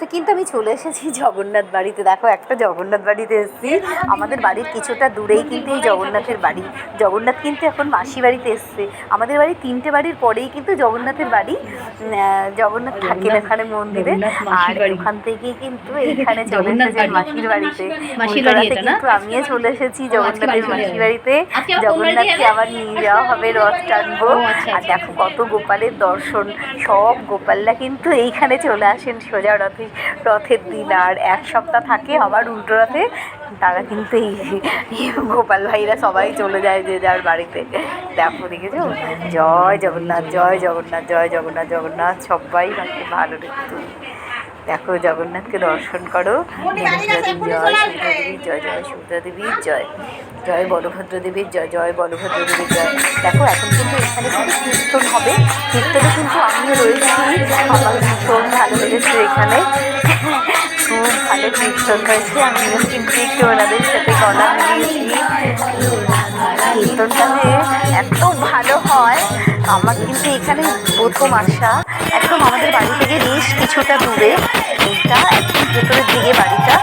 তো কিন্তু আমি চলে এসেছি জগন্নাথ বাড়িতে। দেখো একটা জগন্নাথ বাড়িতে এসেছি, আমাদের বাড়ির কিছুটা দূরেই কিন্তু এই জগন্নাথের বাড়ি। জগন্নাথ কিন্তু এখন মাসি বাড়িতে এসছে। আমাদের বাড়ি 3টে বাড়ির পরেই কিন্তু জগন্নাথের বাড়ি। জগন্নাথ থাকেন এখানে মন্দিরে, আর ওখান থেকে কিন্তু এইখানে চলে এসেছে মাসির বাড়িতে। উল্টোরাতে কিন্তু আমিও চলে এসেছি জগন্নাথের মাসির বাড়িতে। জগন্নাথকে আবার নিয়ে যাওয়া হবে, রথ টানবো। আর দেখো কত গোপালের দর্শন, সব গোপালরা কিন্তু এইখানে চলে আসেন সোজা রথের দিন, আর এক সপ্তাহ থাকে আবার উল্টো রথে। তারা কিন্তু এই গোপাল ভাইরা সবাই চলে যায় যে যার বাড়িতে। দেখো দেখেছো, জয় জগন্নাথ, জয় জগন্নাথ, জয় জগন্নাথ, জগন্নাথ সবাই আমাকে ভালো রেখে। দেখো জগন্নাথকে দর্শন করো। জয় সুভদ্রা দেবীর জয়, জয় সুভদ্রা দেবীর জয়, জয় বলভদ্র দেবীর জয়, জয় বলভদ্র দেবীর জয়। দেখো এখন কিন্তু এখানে কিন্তু কীর্তন হবে, কীর্তনে কিন্তু আমিও রয়েছি। আমার ভীষণ ভালো লেগেছে এখানে, খুব ভালো কীর্তন হয়েছে। আমিও কিন্তু একটু ওনাদের সাথে গলা মিলিয়েছি। কীর্তনটা যে এত ভালো হয়, আমার কিন্তু এখানে প্রথম আসা। একদম আমাদের বাড়ি থেকে বেশ কিছুটা দূরে, এইটা একদম ভেতরের দিকে বাড়িটা।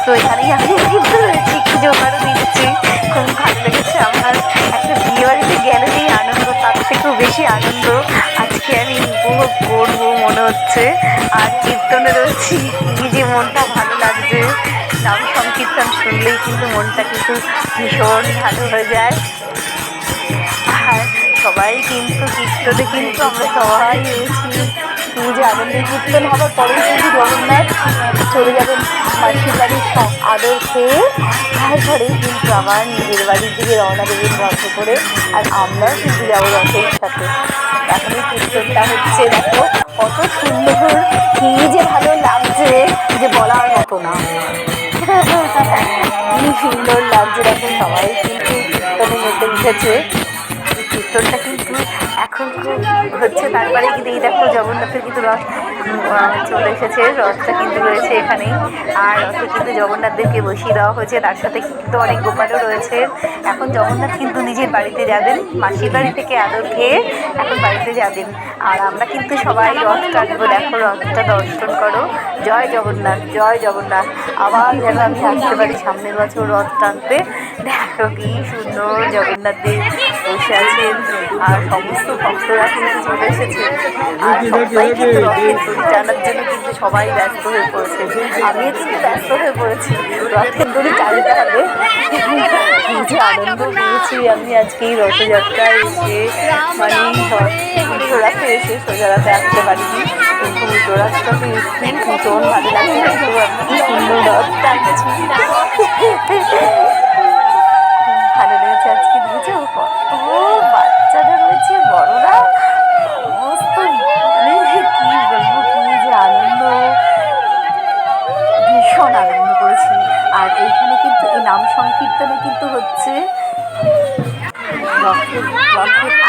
তো এখানেই আমি কিন্তু রয়েছি, একটু জোগাড়ও দিচ্ছি। খুব ভালো লেগেছে আমার। একটা বিয়ে বাড়িতে গেলে যেই আনন্দ, তার থেকেও বেশি আনন্দ আজকে আমি উপভোগ করবো মনে হচ্ছে। আর কীর্তনে রয়েছি, কি যে মনটা ভালো লাগছে। নাম সংকীর্তন শুনলেই কিন্তু মনটা কিন্তু ভীষণ ভালো হয়ে যায়। আর সবাই কিন্তু কীর্তনে কিন্তু আমরা সবাই রয়েছি। কি যে আনন্দের কীর্তন হবার পরেই কিন্তু জগন্নাথ চলে যাবেন মাসির বাড়ির সব আদর খেয়ে, তারপরেই কিন্তু আবার নিজের বাড়ির দিকে রওনা দেবেন রথে করে। আর আমরাও কিন্তু যাবো রথের সাথে। এখনই কীর্তনটা হচ্ছে, দেখো কত সুন্দর, কি যে ভালো লাগছে যে বলার মতো না। কি সুন্দর লাগছে, দেখো সবাই কিন্তু কীর্তনে মেতে উঠেছে। কীর্তনটা কিন্তু এখন হচ্ছে, তারপরে কিন্তু এই দেখো জগন্নাথের কিন্তু রথ চলে এসেছে, রথটা কিন্তু রয়েছে এখানেই। আর রথে কিন্তু জগন্নাথদেরকে বসিয়ে দেওয়া হয়েছে, তার সাথে কিন্তু অনেক গোপালও রয়েছে। এখন জগন্নাথ কিন্তু নিজের বাড়িতে যাবেন, মাসির বাড়ি থেকে আদর খেয়ে এখন বাড়িতে যাবেন। আর আমরা কিন্তু সবাই রথ টানবো। দেখো রথটা দর্শন করো। জয় জগন্নাথ, জয় জগন্নাথ। আবার যেন আমি আসতে পারি সামনের বছর রথ টানতে। দেখো কি সুন্দর জগন্নাথ দেব বসে আছেন, আর সমস্ত ভক্তরা কিন্তু চলে এসেছে। আর সবাই কিন্তু রথের দড়ি টানার জন্য কিন্তু সবাই ব্যস্ত হয়ে পড়েছে। আমিও কিন্তু ব্যস্ত হয়ে পড়েছি, রথের দড়ি টানতে হবে। কি যে আনন্দ পেয়েছি আমি আজকে এই রথযাত্রায় এসে, মানে উল্টো রাতে এসে সোজা রাতে আসতে পারিনি, কিন্তু উল্টো রাস্তাতে এসে ভীষণ ভালো লাগছে। কি সুন্দর রথ টানছি, ভালো লেগেছে আজকে। দিয়েছে কত বাচ্চারা রয়েছে, বড়রা সমস্ত, মানে কি বলবো, কি যে আনন্দ, ভীষণ আনন্দ করেছি। আর এইখানে কিন্তু এই নাম সংকীর্তনে কিন্তু হচ্ছে রথের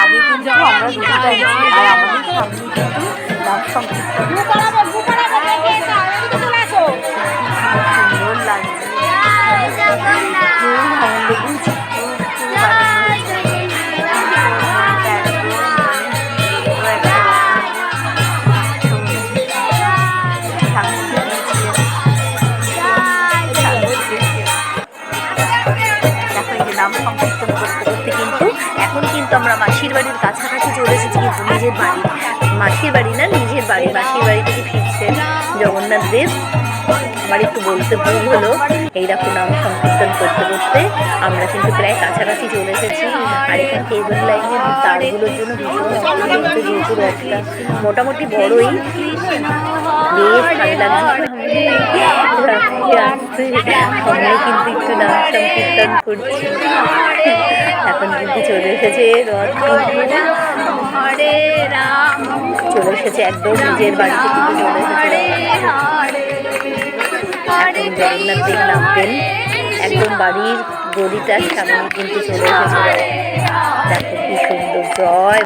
আগে কিন্তু আমরা রুটি টানছি, আর আমাদের সামনে কিন্তু নাম সংকীর্তন। সুন্দর লাগছে, খুব আনন্দ করছি, খুব আনন্দ হচ্ছে। নাম সংকীর্তন করতে করতে কিন্তু এখন কিন্তু আমরা মাসির বাড়ির কাছাকাছি চলে এসেছি। কিন্তু নিজের বাড়ি, মাসির বাড়ি না, নিজের বাড়ি। মাসির বাড়ি থেকে ফিরছে জগন্নাথ দেব। আমার একটু বলতে ভুল হলো। এই দেখো নাম সংকীর্তন করতে করতে আমরা কিন্তু প্রায় কাছাকাছি চলে এসেছি। আর এখানে কেবল লাইনের তারগুলোর জন্য ভীষণ অসুবিধা হচ্ছে, যেহেতু রথটা মোটামুটি বড়ই, বেশ ভালো লাগছে। আসতে আমরা কিন্তু একটু নাম সংকীর্তন করছি। এখন কিন্তু চলে এসেছে রথ, চলে এসেছে একদম নিজের বাড়িতে কিন্তু চলে এসেছে। এখন জগন্নাথ দেব নামবেন, একদম বাড়ির গলিটার সামনে কিন্তু চলে এসেছে। দেখো কি সুন্দর, জয়।